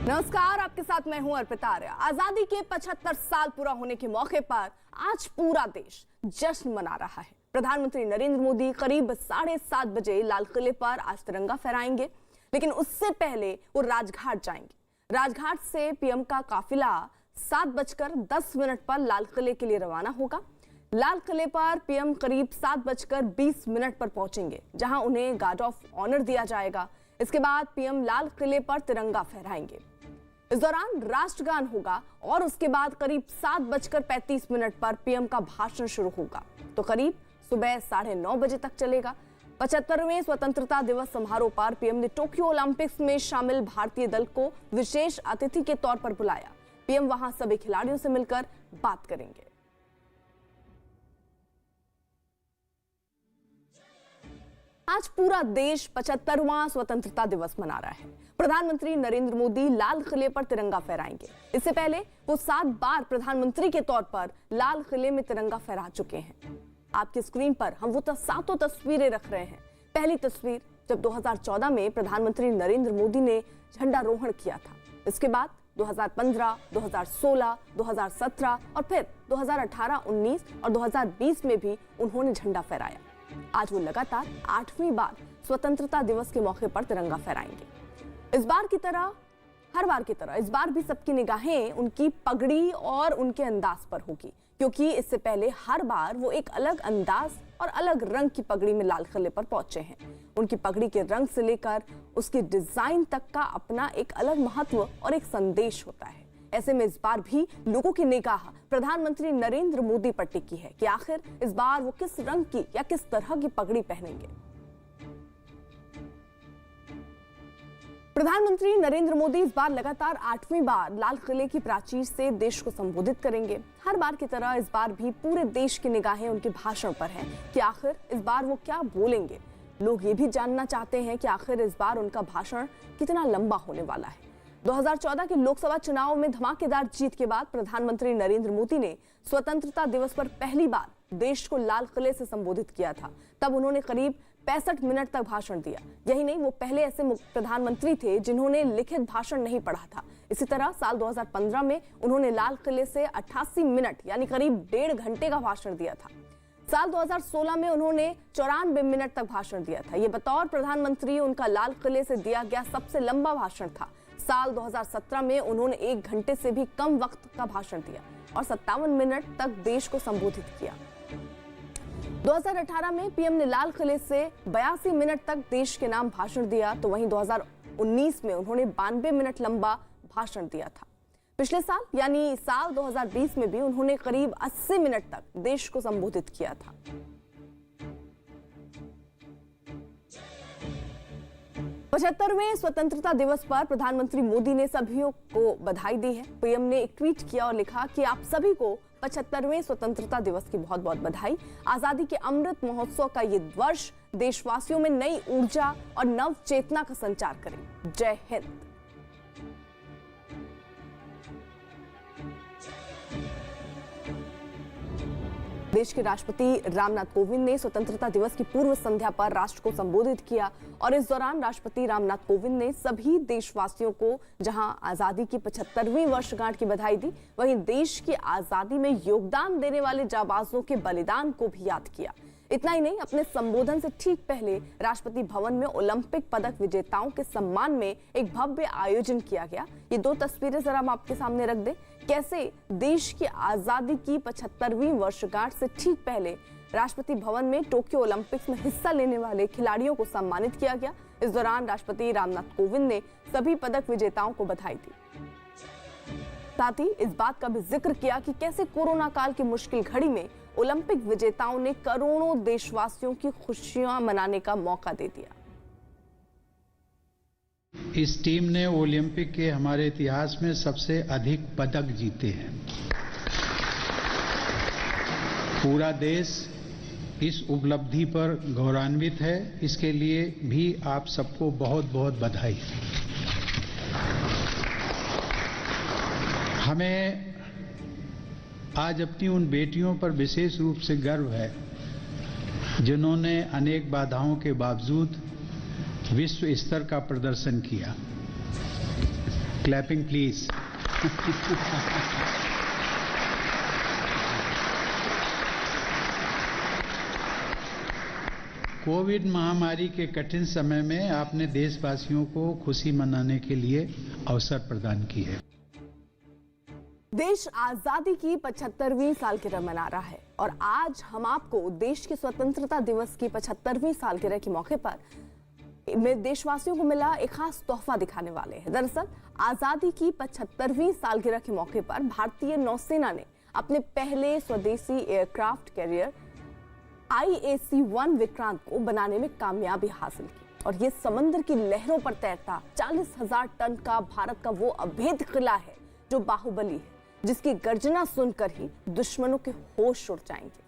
नमस्कार, आपके साथ मैं हूं अर्पिता आर्य। आजादी के 75 साल पूरा होने के मौके पर आज पूरा देश जश्न मना रहा है। प्रधानमंत्री नरेंद्र मोदी करीब 7:30 बजे लाल किले पर आज तिरंगा फहराएंगे, लेकिन उससे पहले वो राजघाट जाएंगे। राजघाट से पीएम का काफिला 7:10 पर लाल किले के लिए रवाना होगा। लाल किले पर पीएम करीब 7:20 पर पहुंचेंगे, जहां उन्हें गार्ड ऑफ ऑनर दिया जाएगा। इसके बाद पीएम लाल किले पर तिरंगा फहराएंगे। इस दौरान राष्ट्रगान होगा और उसके बाद करीब 7:35 पर पीएम का भाषण शुरू होगा, तो करीब सुबह 9:30 बजे तक चलेगा। 75वें स्वतंत्रता दिवस समारोह पर पीएम ने टोक्यो ओलंपिक्स में शामिल भारतीय दल को विशेष अतिथि के तौर पर बुलाया। पीएम वहां सभी खिलाड़ियों से मिलकर बात करेंगे। आज पूरा देश 75वां स्वतंत्रता दिवस मना रहा है। प्रधानमंत्री नरेंद्र मोदी लाल किले पर तिरंगा फहराएंगे। इससे पहले वो 7 बार प्रधानमंत्री के तौर पर लाल किले में तिरंगा फहरा चुके हैं। आपकी स्क्रीन पर हम वो सातों तस्वीरें रख रहे हैं। पहली तस्वीर जब 2014 में प्रधानमंत्री नरेंद्र मोदी ने झंडारोहण किया था। इसके बाद 2015, 2016, 2017 और फिर 2018, 19 और 2020 में भी उन्होंने झंडा फहराया। आज वो लगातार 8वीं बार स्वतंत्रता दिवस के मौके पर तिरंगा फहराएंगे। इस बार की तरह हर बार की तरह इस बार भी सबकी निगाहें उनकी पगड़ी और उनके अंदाज पर होगी, क्योंकि इससे पहले हर बार वो एक अलग अंदाज और अलग रंग की पगड़ी में लाल किले पर पहुंचे हैं। उनकी पगड़ी के रंग से लेकर उसके डिजाइन तक का अपना एक अलग महत्व और एक संदेश होता है। ऐसे में इस बार भी लोगों की निगाह प्रधानमंत्री नरेंद्र मोदी पर टिकी है कि आखिर इस बार वो किस रंग की या किस तरह की पगड़ी पहनेंगे। प्रधानमंत्री नरेंद्र मोदी इस बार लगातार 8वीं बार लाल किले की प्राचीर से देश को संबोधित करेंगे। हर बार की तरह इस बार भी पूरे देश की निगाहें उनके भाषण पर हैं कि आखिर इस बार वो क्या बोलेंगे। लोग ये भी जानना चाहते हैं कि आखिर इस बार उनका भाषण कितना लंबा होने वाला है। 2014 के लोकसभा चुनाव में धमाकेदार जीत के बाद प्रधानमंत्री नरेंद्र मोदी ने स्वतंत्रता दिवस पर पहली बार देश को लाल किले से संबोधित किया था। तब उन्होंने करीब 65 मिनट तक भाषण दिया। यही नहीं, वो पहले ऐसे प्रधानमंत्री थे जिन्होंने लिखित भाषण नहीं पढ़ा था। इसी तरह साल 2015 में उन्होंने लाल किले से 88 मिनट यानी करीब 1.5 घंटे का भाषण दिया था। साल 2016 में उन्होंने 94 मिनट तक भाषण दिया था। ये बतौर प्रधानमंत्री उनका लाल किले से दिया गया सबसे लंबा भाषण था। साल 2017 में उन्होंने 1 घंटे से भी कम वक्त का भाषण दिया और 57 मिनट तक देश को संबोधित किया। 2018 में पीएम ने लाल किले से 82 मिनट तक देश के नाम भाषण दिया, तो वहीं 2019 में उन्होंने 92 मिनट लंबा भाषण दिया था। पिछले साल यानी साल 2020 में भी उन्होंने करीब 80 मिनट तक देश को संबोधित किया था। 75वें स्वतंत्रता दिवस पर प्रधानमंत्री मोदी ने सभी को बधाई दी है। पीएम ने एक ट्वीट किया और लिखा कि आप सभी को 75वें स्वतंत्रता दिवस की बहुत बहुत बधाई। आजादी के अमृत महोत्सव का ये वर्ष देशवासियों में नई ऊर्जा और नव चेतना का संचार करे। जय हिंद। देश के राष्ट्रपति रामनाथ कोविंद ने स्वतंत्रता दिवस की पूर्व संध्या पर राष्ट्र को संबोधित किया और इस दौरान राष्ट्रपति रामनाथ कोविंद ने सभी देशवासियों को जहां आजादी की 75वीं वर्षगांठ की बधाई दी, वहीं देश की आजादी में योगदान देने वाले जाबाजों के बलिदान को भी याद किया। इतना ही नहीं, अपने संबोधन से ठीक पहले राष्ट्रपति भवन में ओलंपिक पदक विजेताओं के सम्मान में एक भव्य आयोजन किया गया। ये 2 तस्वीरें जरा हम आपके सामने रख दें। कैसे देश की आजादी की 75वीं वर्षगांठ से ठीक पहले राष्ट्रपति भवन में टोक्यो ओलंपिक्स में हिस्सा लेने वाले खिलाड़ियों को सम्मानित किया गया। इस दौरान राष्ट्रपति रामनाथ कोविंद ने सभी पदक विजेताओं को बधाई दी। साथ ही इस बात का भी जिक्र किया कि कैसे कोरोना काल की मुश्किल घड़ी में ओलंपिक विजेताओं ने करोड़ों देशवासियों की खुशियां मनाने का मौका दे दिया। इस टीम ने ओलंपिक के हमारे इतिहास में सबसे अधिक पदक जीते हैं। पूरा देश इस उपलब्धि पर गौरवान्वित है। इसके लिए भी आप सबको बहुत बहुत बधाई। हमें आज अपनी उन बेटियों पर विशेष रूप से गर्व है जिन्होंने अनेक बाधाओं के बावजूद विश्व स्तर का प्रदर्शन किया। Clapping please. कोविड महामारी के कठिन समय में आपने देशवासियों को खुशी मनाने के लिए अवसर प्रदान की है। देश आजादी की 75वीं सालगिरह मना रहा है और आज हम आपको देश के स्वतंत्रता दिवस की 75वीं सालगिरह के मौके पर में देशवासियों को मिला एक खास तोहफा दिखाने वाले हैं। दरअसल आजादी की 75वीं सालगिरह के मौके पर भारतीय नौसेना ने अपने पहले स्वदेशी एयरक्राफ्ट कैरियर IAC-1 विक्रांत को बनाने में कामयाबी हासिल की और ये समंदर की लहरों पर तैरता 40,000 टन का भारत का वो अभेद किला है जो बाहुबली है, जिसकी गर्जना सुनकर ही दुश्मनों के होश उड़ जाएंगे।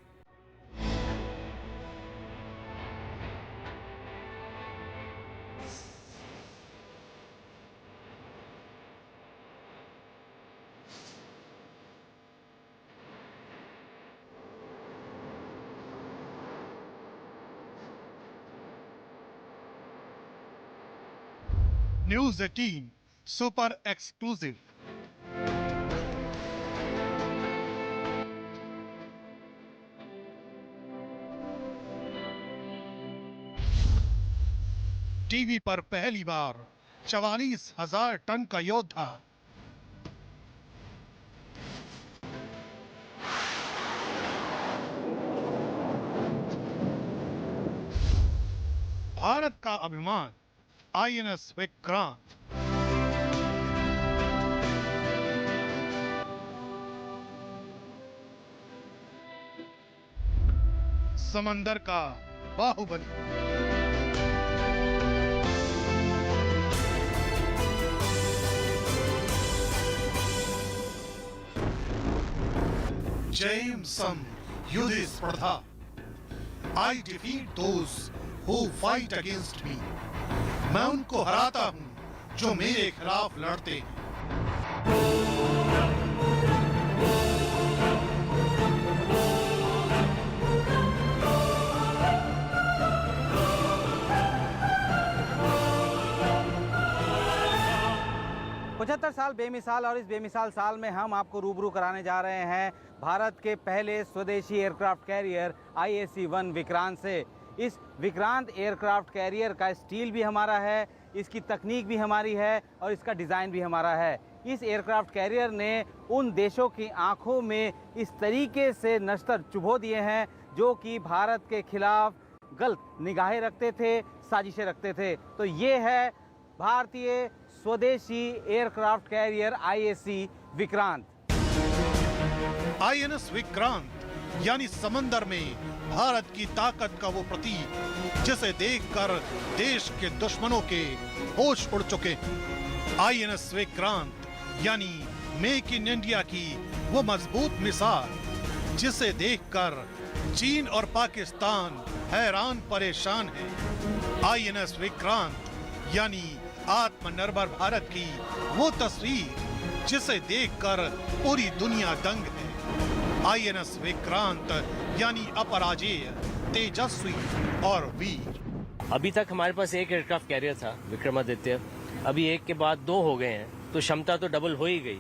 News 18 Super Exclusive। टीवी पर पहली बार 44,000 टन का योद्धा भारत का अभिमान INS विक्रांत। समंदर का बाहुबली। Jameson युद्ध स्पर्धा। I defeat those who fight against me। मैं उनको हराता हूं जो मेरे खिलाफ लड़ते हैं। पचहत्तर साल बेमिसाल और इस बेमिसाल साल में हम आपको रूबरू कराने जा रहे हैं भारत के पहले स्वदेशी एयरक्राफ्ट कैरियर IAC-1 विक्रांत से। इस विक्रांत एयरक्राफ्ट कैरियर का स्टील भी हमारा है, इसकी तकनीक भी हमारी है और इसका डिज़ाइन भी हमारा है। इस एयरक्राफ्ट कैरियर ने उन देशों की आंखों में इस तरीके से नश्तर चुभो दिए हैं जो कि भारत के खिलाफ गलत निगाहें रखते थे, साजिशें रखते थे। तो ये है भारतीय स्वदेशी aircraft carrier IAC Vikrant. INS Vikrant यानी समंदर में भारत की ताकत का वो प्रतीक जिसे देखकर देश के दुश्मनों के होश उड़ चुके। INS विक्रांत यानी मेक इन इंडिया की वो मजबूत मिसाल जिसे देखकर चीन और पाकिस्तान हैरान परेशान है। INS विक्रांत यानी आत्मनिर्भर भारत की वो तस्वीर जिसे देखकर पूरी दुनिया दंग है। INS विक्रांत यानी अपराजेय, तेजस्वी और वीर। अभी तक हमारे पास एक एयरक्राफ्ट कैरियर था विक्रमादित्य, अभी एक के बाद 2 हो गए हैं, तो क्षमता तो डबल हो ही गई।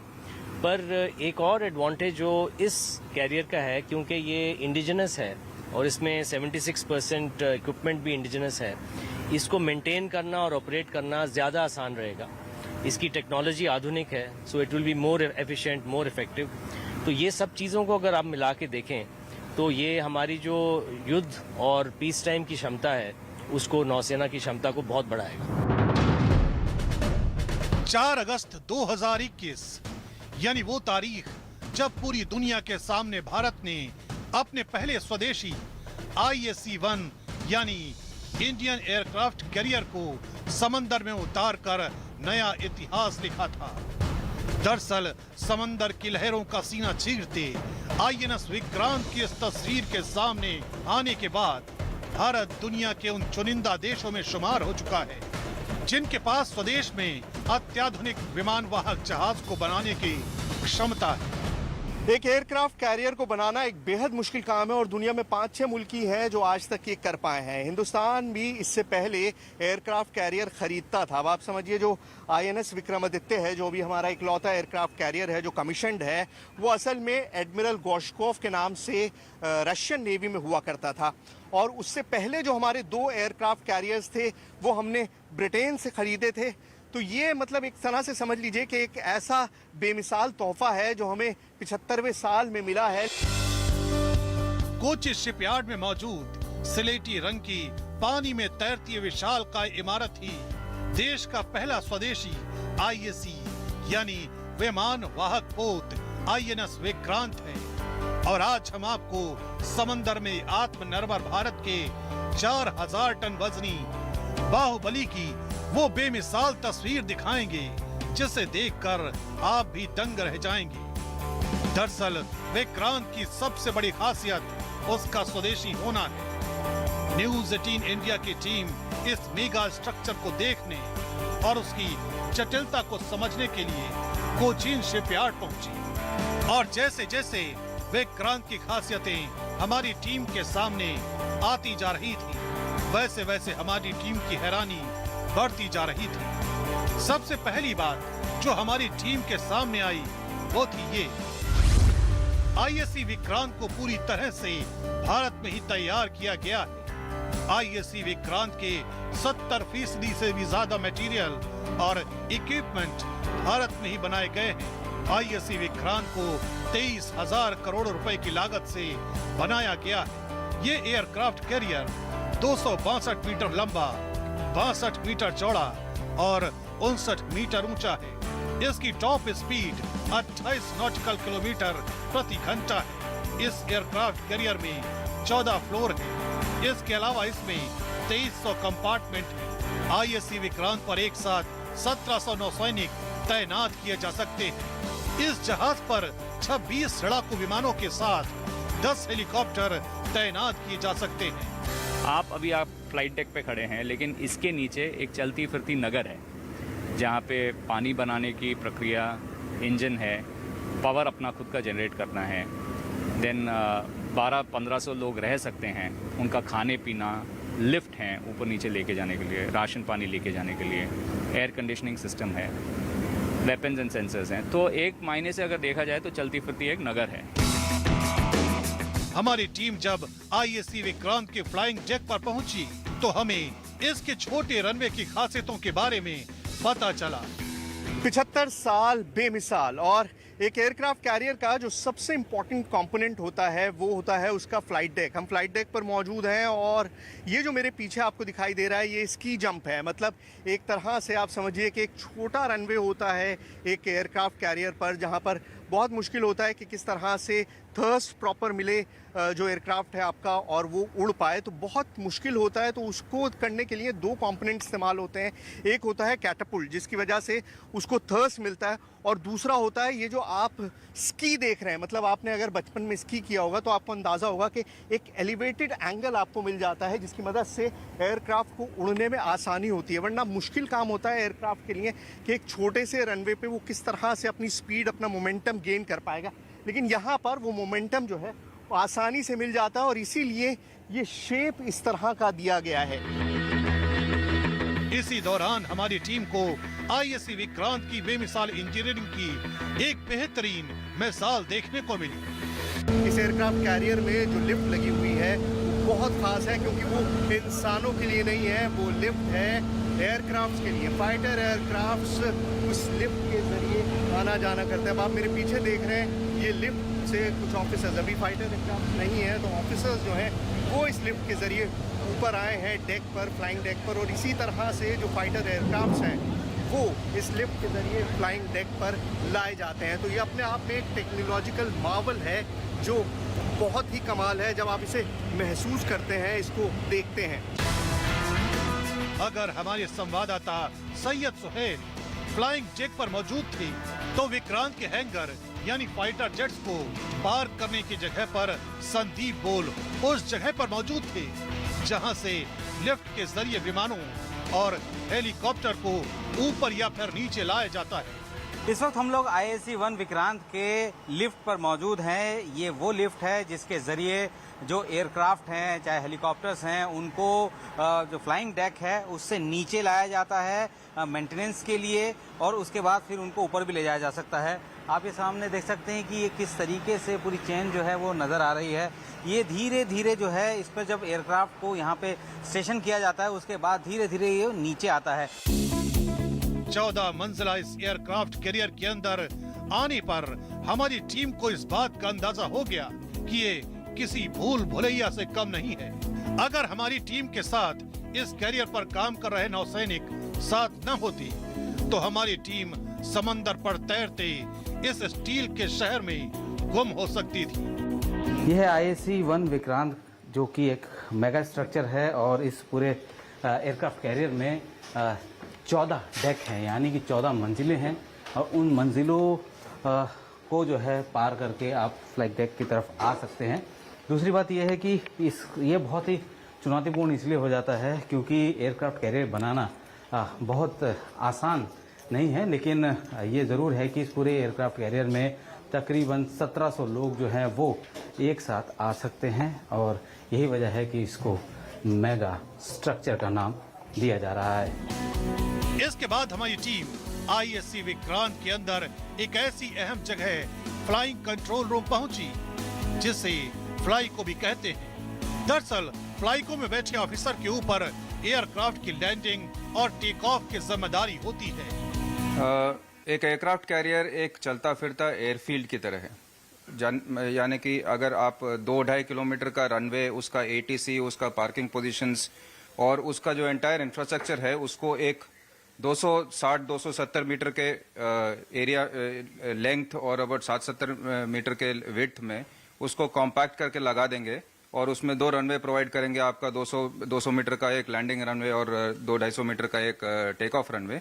पर एक और एडवांटेज जो इस कैरियर का है, क्योंकि ये इंडिजिनस है और इसमें 76% इक्विपमेंट भी इंडिजिनस है, इसको मेंटेन करना और ऑपरेट करना ज़्यादा आसान रहेगा। इसकी टेक्नोलॉजी आधुनिक है, so it will be more efficient, more effective. तो ये सब चीज़ों को अगर आप मिला के देखें तो ये हमारी जो युद्ध और पीस टाइम की क्षमता है उसको नौसेना की क्षमता को बहुत बढ़ाएगा। 4 अगस्त 2021 यानी वो तारीख जब पूरी दुनिया के सामने भारत ने अपने पहले स्वदेशी IAC-1 यानी इंडियन एयरक्राफ्ट कैरियर को समंदर में उतारकर नया इतिहास लिखा था। दरअसल समंदर की लहरों का सीना चीरते INS विक्रांत की इस तस्वीर के सामने आने के बाद भारत दुनिया के उन चुनिंदा देशों में शुमार हो चुका है जिनके पास स्वदेश में अत्याधुनिक विमान वाहक जहाज को बनाने की क्षमता है। एक एयरक्राफ्ट कैरियर को बनाना एक बेहद मुश्किल काम है और दुनिया में 5-6 मुल्क ही हैं जो आज तक ये कर पाए हैं। हिंदुस्तान भी इससे पहले एयरक्राफ्ट कैरियर खरीदता था। अब आप समझिए जो INS विक्रमादित्य है, जो भी हमारा इकलौता एयरक्राफ्ट कैरियर है जो कमीशन्ड है, वो असल में एडमिरल गोश्कोव के नाम से रशियन नेवी में हुआ करता था। और उससे पहले जो हमारे 2 एयरक्राफ्ट कैरियर्स थे वो हमने ब्रिटेन से खरीदे थे। तो ये मतलब एक तरह से समझ लीजिए कि एक ऐसा बेमिसाल तोहफा है जो हमें 75वें साल में मिला है। कोची शिपयार्ड में मौजूद स्लेटी रंग की पानी में तैरती विशालकाय इमारत ही देश का पहला स्वदेशी IAC यानी विमान वाहक पोत INS विक्रांत है। और आज हम आपको समंदर में आत्मनिर्भर भारत के 4000 टन वजनी बाहुबली की वो बेमिसाल तस्वीर दिखाएंगे जिसे देखकर आप भी दंग रह जाएंगे। दरअसल विक्रांत की सबसे बड़ी खासियत उसका स्वदेशी होना है। न्यूज़ 18 इंडिया की टीम इस मेगा स्ट्रक्चर को देखने और उसकी जटिलता को समझने के लिए कोचीन शिपयार्ड पहुंची। और जैसे जैसे विक्रांत की खासियतें हमारी टीम के सामने आती जा रही थी, वैसे वैसे हमारी टीम की हैरानी बढ़ती जा रही थी। सबसे पहली बात जो हमारी टीम के सामने आई वो थी ये, IAC विक्रांत को पूरी तरह से भारत में ही तैयार किया गया है। IAC विक्रांत के 70% से भी ज्यादा मटेरियल और इक्विपमेंट भारत में ही बनाए गए हैं। IAC विक्रांत को 23,000 करोड़ रुपए की लागत से बनाया गया है। ये एयरक्राफ्ट कैरियर 262 मीटर लंबा, 62 मीटर चौड़ा और 59 मीटर ऊंचा है। इसकी टॉप स्पीड 28 नॉटिकल किलोमीटर प्रति घंटा है। इस एयरक्राफ्ट कैरियर में 14 फ्लोर है। इसके अलावा इसमें 2300 कंपार्टमेंट है। IAC विक्रांत पर एक साथ 1700 नौसैनिक तैनात किए जा सकते हैं। इस जहाज पर 26 लड़ाकू विमानों के साथ 10 हेलीकॉप्टर तैनात किए जा सकते हैं। आप फ्लाइट डेक पे खड़े हैं, लेकिन इसके नीचे एक चलती फिरती नगर है जहाँ पे पानी बनाने की प्रक्रिया, इंजन है, पावर अपना खुद का जनरेट करना है। देन 1200-1500 लोग रह सकते हैं। उनका खाने पीना, लिफ्ट हैं ऊपर नीचे लेके जाने के लिए, राशन पानी लेके जाने के लिए, एयर कंडीशनिंग सिस्टम है, वेपन्स एंड सेंसर्स हैं। तो एक मायने से अगर देखा जाए तो चलती फिरती एक नगर है। हमारी टीम जब IAC विक्रांत के फ्लाइंग डेक पर पहुंची तो हमें इसके छोटे रनवे की खासियतों के बारे में पता चला। 75 साल बेमिसाल। और एक एयरक्राफ्ट कैरियर का जो सबसे इम्पोर्टेंट कंपोनेंट होता है वो होता है उसका फ्लाइट डेक। हम फ्लाइट डेक पर मौजूद हैं और ये जो मेरे पीछे आपको दिखाई दे रहा है ये स्की जंप है। मतलब एक तरह से आप समझिए कि एक छोटा रनवे होता है एक एयरक्राफ्ट कैरियर पर, जहाँ पर बहुत मुश्किल होता है कि किस तरह से थर्स्ट प्रॉपर मिले जो एयरक्राफ्ट है आपका और वो उड़ पाए, तो बहुत मुश्किल होता है। तो उसको करने के लिए 2 कंपोनेंट इस्तेमाल होते हैं। एक होता है कैटापुल्ट जिसकी वजह से उसको थर्स्ट मिलता है, और दूसरा होता है ये जो आप स्की देख रहे हैं। मतलब आपने अगर बचपन में स्की किया होगा तो आपको अंदाज़ा होगा कि एक एलिवेटेड एंगल आपको मिल जाता है जिसकी मदद से एयरक्राफ्ट को उड़ने में आसानी होती है। वरना मुश्किल काम होता है एयरक्राफ्ट के लिए कि एक छोटे से रनवे पे वो किस तरह से अपनी स्पीड, अपना मोमेंटम गेन कर पाएगा। लेकिन यहाँ पर वो मोमेंटम जो है वो आसानी से मिल जाता है और इसीलिए ये शेप इस तरह का दिया गया है। इसी दौरान हमारी टीम को IAC विक्रांत की बेमिसाल इंजीनियरिंग की एक बेहतरीन मिसाल देखने को मिली। इस एयरक्राफ्ट कैरियर में जो लिफ्ट लगी हुई है वो बहुत खास है क्योंकि वो इंसानों के लिए नहीं है, वो लिफ्ट है एयरक्राफ्ट के लिए। फाइटर एयरक्राफ्ट्स उस लिफ्ट के जरिए आना जाना करते हैं। अब आप मेरे पीछे देख रहे हैं ये लिफ्ट से कुछ ऑफिसर्स, अभी फाइटर एयरक्राफ्ट नहीं है तो ऑफिसर्स जो हैं वो इस लिफ्ट के जरिए ऊपर आए हैं डेक पर, फ्लाइंग डेक पर। और इसी तरह से जो फाइटर एयरक्राफ्ट्स हैं वो इस लिफ्ट के जरिए फ्लाइंग डेक पर लाए जाते हैं। तो ये अपने आप में एक टेक्नोलॉजिकल मार्वल है जो बहुत ही कमाल है जब आप इसे महसूस करते हैं, इसको देखते हैं। अगर हमारे संवाददाता सैयद सुहेल फ्लाइंग डेक पर मौजूद थे तो विक्रांत के हैंगर यानी फाइटर जेट्स को पार करने की जगह पर संदीप बोल उस जगह पर मौजूद थे जहां से लिफ्ट के जरिए विमानों और हेलीकॉप्टर को ऊपर या फिर नीचे लाया जाता है। इस वक्त हम लोग IAC-1 विक्रांत के लिफ्ट पर मौजूद हैं। ये वो लिफ्ट है जिसके जरिए जो एयरक्राफ्ट हैं, चाहे हेलीकॉप्टर्स हैं, उनको जो फ्लाइंग डेक है उससे नीचे लाया जाता है मेंटेनेंस के लिए, और उसके बाद फिर उनको ऊपर भी ले जाया जा सकता है। आप ये सामने देख सकते हैं कि ये किस तरीके से पूरी चेन जो है वो नज़र आ रही है। ये धीरे धीरे जो है इस पर जब एयरक्राफ्ट को यहाँ पे स्टेशन किया जाता है उसके बाद धीरे धीरे ये नीचे आता है। 14 मंजिला इस एयरक्राफ्ट कैरियर के अंदर आने पर हमारी टीम को इस बात का अंदाजा हो गया कि ये किसी भूल भुलैया से कम नहीं है। अगर हमारी टीम के साथ इस कैरियर पर काम कर रहे नौसैनिक साथ न होती तो हमारी टीम समंदर पर तैरते इस स्टील के शहर में गुम हो सकती थी। यह है IAC-1 विक्रांत, जो कि एक मेगा स्ट्रक्चर है, और इस पूरे एयरक्राफ्ट कैरियर में 14 डेक हैं, यानी कि 14 मंजिलें हैं, और उन मंजिलों को जो है पार करके आप फ्लाइट डेक की तरफ आ सकते हैं। दूसरी बात यह है कि ये बहुत ही चुनौतीपूर्ण इसलिए हो जाता है क्योंकि एयरक्राफ्ट कैरियर बनाना बहुत आसान नहीं है, लेकिन ये ज़रूर है कि इस पूरे एयरक्राफ्ट कैरियर में तकरीबन 1700 लोग जो हैं वो एक साथ आ सकते हैं, और यही वजह है कि इसको मेगा स्ट्रक्चर का नाम दिया जा रहा है। इसके बाद हमारी टीम IAC विक्रांत के अंदर एक ऐसी अहम जगह फ्लाइंग कंट्रोल रूम पहुंची जिसे फ्लाई को भी कहते हैं। दरअसल फ्लाइको में बैठे ऑफिसर के ऊपर एयरक्राफ्ट की लैंडिंग और टेक ऑफ की जिम्मेदारी होती है। एक एयरक्राफ्ट कैरियर एक चलता फिरता एयरफील्ड की तरह है, यानी कि अगर आप 2-2.5 किलोमीटर का रनवे, उसका ATC, उसका पार्किंग पोजीशंस और उसका जो एंटायर इंफ्रास्ट्रक्चर है उसको एक 260-270 मीटर के एरिया लेंथ और अबाउट 60-70 मीटर के विड्थ में उसको कॉम्पैक्ट करके लगा देंगे, और उसमें 2 रनवे प्रोवाइड करेंगे, आपका 200 मीटर का एक लैंडिंग रनवे और 250 मीटर का एक टेक ऑफ रनवे।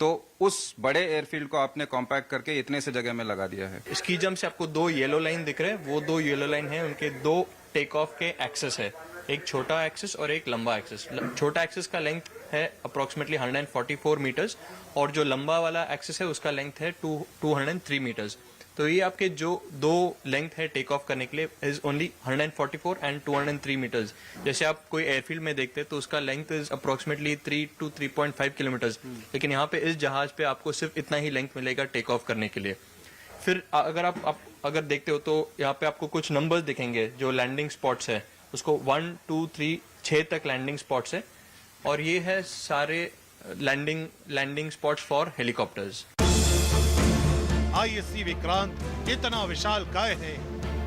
तो उस बड़े एयरफील्ड को आपने कॉम्पैक्ट करके इतने से जगह में लगा दिया है। स्की जंप से आपको 2 येलो लाइन दिख रहे हैं, वो 2 येलो लाइन है, उनके 2 टेक ऑफ के एक्सेस है, एक छोटा एक्सेस और एक लंबा एक्सेस। छोटा एक्सेस का लेंथ है अप्रोक्सीमेटली 144 मीटर्स, और जो लंबा वाला एक्सेस है उसका लेंथ है 203 मीटर्स। तो ये आपके जो 2 लेंथ है टेक ऑफ करने के लिए इज ओनली 144 एंड 203 मीटर्स। जैसे आप कोई एयरफील्ड में देखते हैं तो उसका length is approximately 3 to 3.5 kilometres, लेकिन यहाँ पे इस जहाज पे आपको सिर्फ इतना ही लेंथ मिलेगा टेक ऑफ करने के लिए। फिर अगर आप अगर देखते हो तो यहाँ पे आपको कुछ नंबर्स दिखेंगे जो लैंडिंग स्पॉट्स है, उसको 1, 2, 3, 6 तक लैंडिंग स्पॉट्स है, और ये है सारे landing spots for helicopters. IAC Vikrant इतना विशाल काय है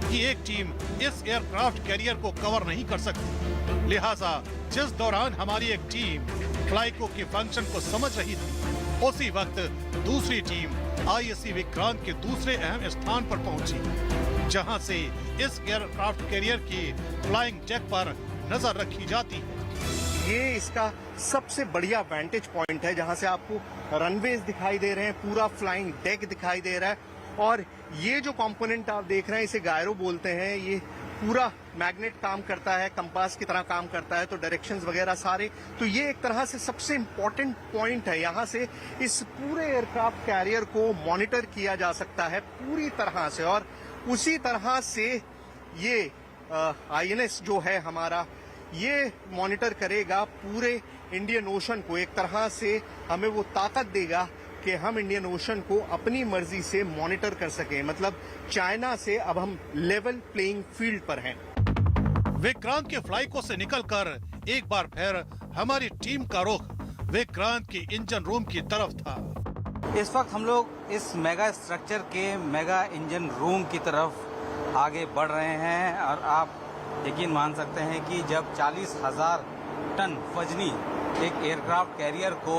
कि एक टीम इस एयरक्राफ्ट कैरियर को कवर नहीं कर सकती। लिहाजा जिस दौरान हमारी एक टीम फ्लाइको के फंक्शन को समझ रही थी, उसी वक्त दूसरी टीम IAC विक्रांत के दूसरे अहम स्थान पर पहुंची, जहां से इस एयरक्राफ्ट कैरियर की फ्लाइंग डेक पर नजर रखी जाती है। ये इसका सबसे बढ़िया वेंटेज पॉइंट है, जहां से आपको रनवेज दिखाई दे रहे हैं, पूरा फ्लाइंग डेक दिखाई दे रहा है, और ये जो कंपोनेंट आप देख रहे हैं इसे गायरो बोलते हैं। ये पूरा मैग्नेट काम करता है, कंपास की तरह काम करता है, तो डायरेक्शंस वगैरह सारे, तो ये एक तरह से सबसे इम्पोर्टेंट पॉइंट है। यहाँ से इस पूरे एयरक्राफ्ट कैरियर को मॉनिटर किया जा सकता है पूरी तरह से, और उसी तरह से ये INS जो है हमारा, ये मॉनिटर करेगा पूरे इंडियन ओशन को। एक तरह से हमें वो ताकत देगा कि हम इंडियन ओशन को अपनी मर्जी से मॉनिटर कर सकें। मतलब चाइना से अब हम लेवल प्लेइंग फील्ड पर हैं। विक्रांत के फ्लाइको से निकलकर एक बार फिर हमारी टीम का रुख विक्रांत के इंजन रूम की तरफ था। इस वक्त हम लोग इस मेगा स्ट्रक्चर के मेगा इंजन रूम की तरफ आगे बढ़ रहे हैं, और आप यकीन मान सकते हैं कि जब 40,000 टन वजनी एक एयरक्राफ्ट कैरियर को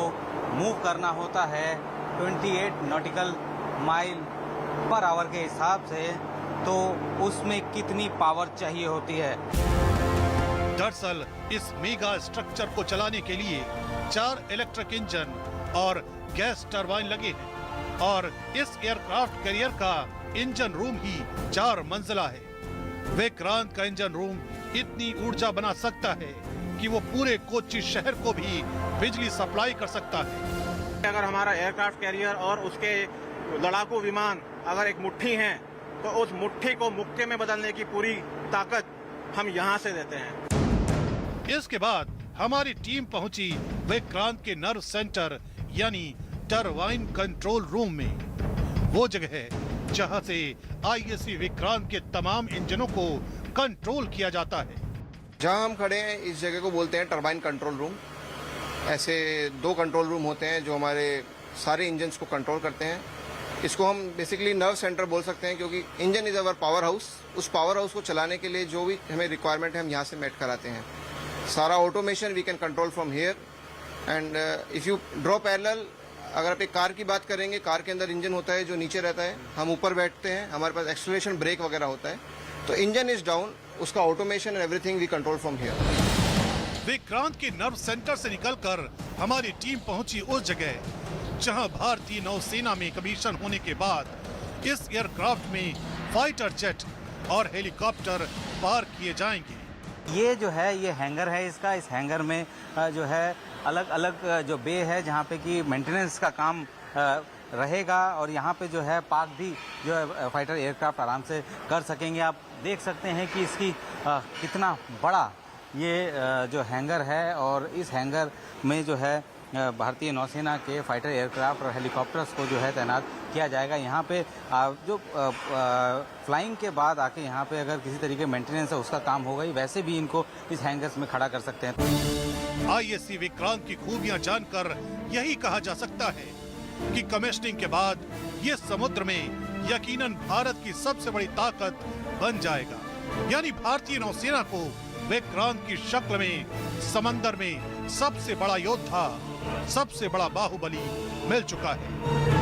मूव करना होता है 28 नॉटिकल माइल पर आवर के हिसाब से, तो उसमें कितनी पावर चाहिए होती है। दरअसल इस मेगा स्ट्रक्चर को चलाने के लिए 4 इलेक्ट्रिक इंजन और गैस टरबाइन लगे हैं, और इस एयरक्राफ्ट कैरियर का इंजन रूम ही 4 मंजिला है। विक्रांत का इंजन रूम इतनी ऊर्जा बना सकता है कि वो पूरे कोच्चि शहर को भी बिजली सप्लाई कर सकता है। अगर हमारा एयरक्राफ्ट कैरियर और उसके लड़ाकू विमान अगर एक मुट्ठी हैं तो उस मुट्ठी को मुक्के में बदलने की पूरी ताकत हम यहाँ से देते हैं। इसके बाद हमारी टीम पहुंची विक्रांत के नर्व सेंटर यानी टरबाइन कंट्रोल रूम में। वो जगह है जहां से आईएससी विक्रांत के तमाम इंजनों को कंट्रोल किया जाता है। जहां हम खड़े हैं इस जगह को बोलते हैं टरबाइन कंट्रोल रूम। ऐसे 2 कंट्रोल रूम होते हैं जो हमारे सारे इंजन्स को कंट्रोल करते हैं। इसको हम बेसिकली नर्व सेंटर बोल सकते हैं क्योंकि engine is our power house. उस पावर हाउस को चलाने के लिए जो भी हमें रिक्वायरमेंट है हम यहाँ से मेट कराते हैं। सारा automation we can control from here and if you draw parallel, अगर आप एक कार की बात करेंगे, कार के अंदर इंजन होता है जो नीचे रहता है, हम ऊपर बैठते हैं, हमारे पास एक्सेलरेशन ब्रेक वगैरह होता है। तो इंजन इज डाउन, उसका automation and everything we control from here. Vikrant के नर्व सेंटर से निकलकर हमारी टीम पहुंची उस जगह जहां भारतीय नौसेना में कमीशन होने के बाद इस एयरक्राफ्ट में फाइटर जेट और हेलीकॉप्टर पार्क किए जाएंगे। ये जो है ये हैंगर है इसका। इस हैंगर में जो है अलग अलग जो बे है जहाँ पे कि मेंटेनेंस का काम रहेगा और यहाँ पे जो है पार्क भी जो है फाइटर एयरक्राफ्ट आराम से कर सकेंगे। आप देख सकते हैं कि इसकी कितना बड़ा ये जो हैंगर है और इस हैंगर में जो है भारतीय नौसेना के फाइटर एयरक्राफ्ट और हेलीकॉप्टर्स को जो है तैनात किया जाएगा। यहाँ पे जो फ्लाइंग के बाद आके यहाँ पे अगर किसी तरीके मेंटेनेंस है उसका काम होगा ही, वैसे भी इनको इस हैंगर्स में खड़ा कर सकते हैं। आईएससी विक्रांत की खूबियां जानकर यही कहा जा सकता है कि कमीशनिंग के बाद ये समुद्र में यकीनन भारत की सबसे बड़ी ताकत बन जाएगा। यानी भारतीय नौसेना को विक्रांत की शक्ल में समंदर में सबसे बड़ा योद्धा, सबसे बड़ा बाहुबली मिल चुका है।